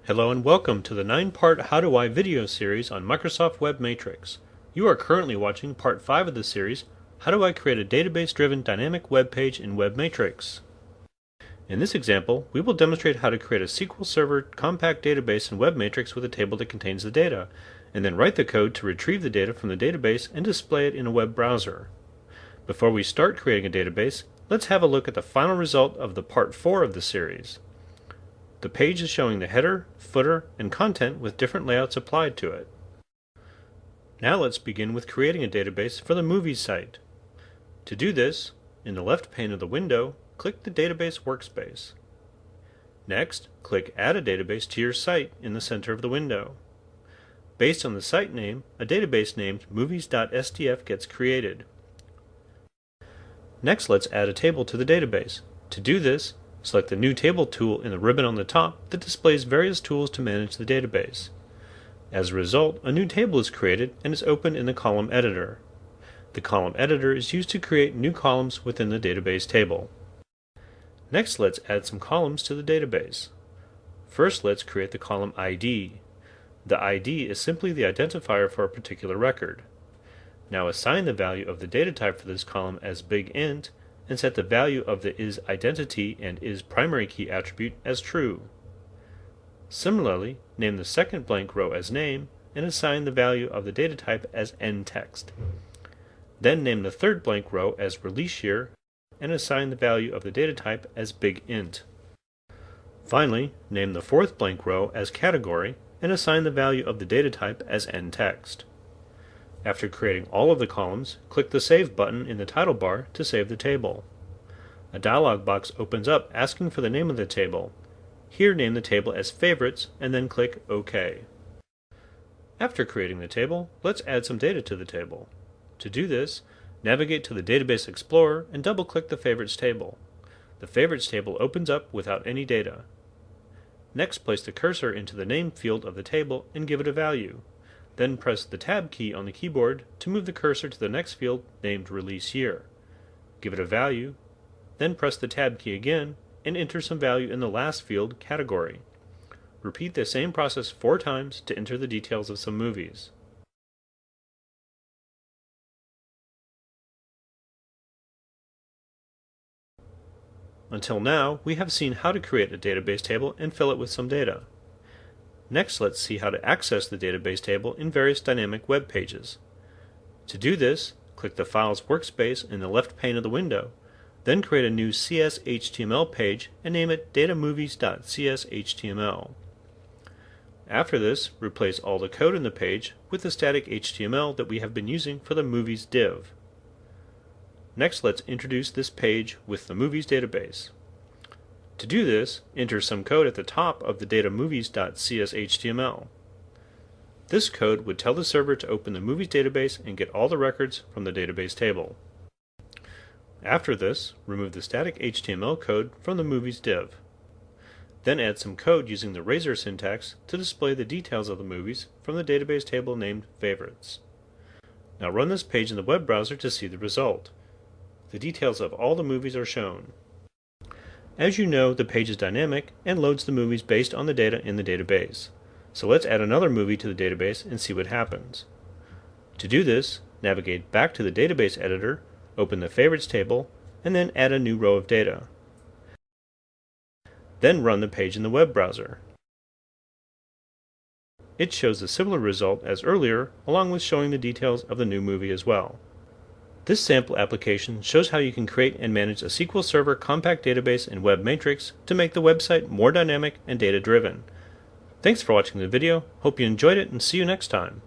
Hello and welcome to the 9-part How Do I video series on Microsoft Web Matrix. You are currently watching part 5 of the series, How Do I Create a Database-Driven Dynamic Web Page in Web Matrix. In this example, we will demonstrate how to create a SQL Server compact database in Web Matrix with a table that contains the data, and then write the code to retrieve the data from the database and display it in a web browser. Before we start creating a database, let's have a look at the final result of the part 4 of the series. The page is showing the header, footer, and content with different layouts applied to it. Now let's begin with creating a database for the Movies site. To do this, in the left pane of the window, click the Database workspace. Next, click Add a Database to your site in the center of the window. Based on the site name, a database named movies.sdf gets created. Next, let's add a table to the database. To do this, select the New Table tool in the ribbon on the top that displays various tools to manage the database. As a result, a new table is created and is opened in the column editor. The column editor is used to create new columns within the database table. Next, let's add some columns to the database. First, let's create the column ID. The ID is simply the identifier for a particular record. Now assign the value of the data type for this column as big int, and set the value of the isIdentity and isPrimaryKey attribute as true. Similarly, name the second blank row as name and assign the value of the data type as nText. Then name the third blank row as release year and assign the value of the data type as big int. Finally, name the fourth blank row as category and assign the value of the data type as nText. After creating all of the columns, click the Save button in the title bar to save the table. A dialog box opens up asking for the name of the table. Here name the table as Favorites and then click OK. After creating the table, let's add some data to the table. To do this, navigate to the Database Explorer and double-click the Favorites table. The Favorites table opens up without any data. Next, place the cursor into the name field of the table and give it a value. Then press the Tab key on the keyboard to move the cursor to the next field named Release Year. Give it a value, then press the Tab key again and enter some value in the last field, Category. Repeat the same process 4 times to enter the details of some movies. Until now, we have seen how to create a database table and fill it with some data. Next, let's see how to access the database table in various dynamic web pages. To do this, click the Files workspace in the left pane of the window, then create a new CS_HTML page and name it datamovies.cshtml. After this, replace all the code in the page with the static HTML that we have been using for the Movies div. Next, let's introduce this page with the Movies database. To do this, enter some code at the top of the datamovies.cshtml. This code would tell the server to open the Movies database and get all the records from the database table. After this, remove the static HTML code from the Movies div. Then add some code using the Razor syntax to display the details of the movies from the database table named Favorites. Now run this page in the web browser to see the result. The details of all the movies are shown. As you know, the page is dynamic and loads the movies based on the data in the database. So let's add another movie to the database and see what happens. To do this, navigate back to the database editor, open the Favorites table, and then add a new row of data. Then run the page in the web browser. It shows a similar result as earlier, along with showing the details of the new movie as well. This sample application shows how you can create and manage a SQL Server compact database in Web Matrix to make the website more dynamic and data-driven. Thanks for watching the video, hope you enjoyed it, and see you next time.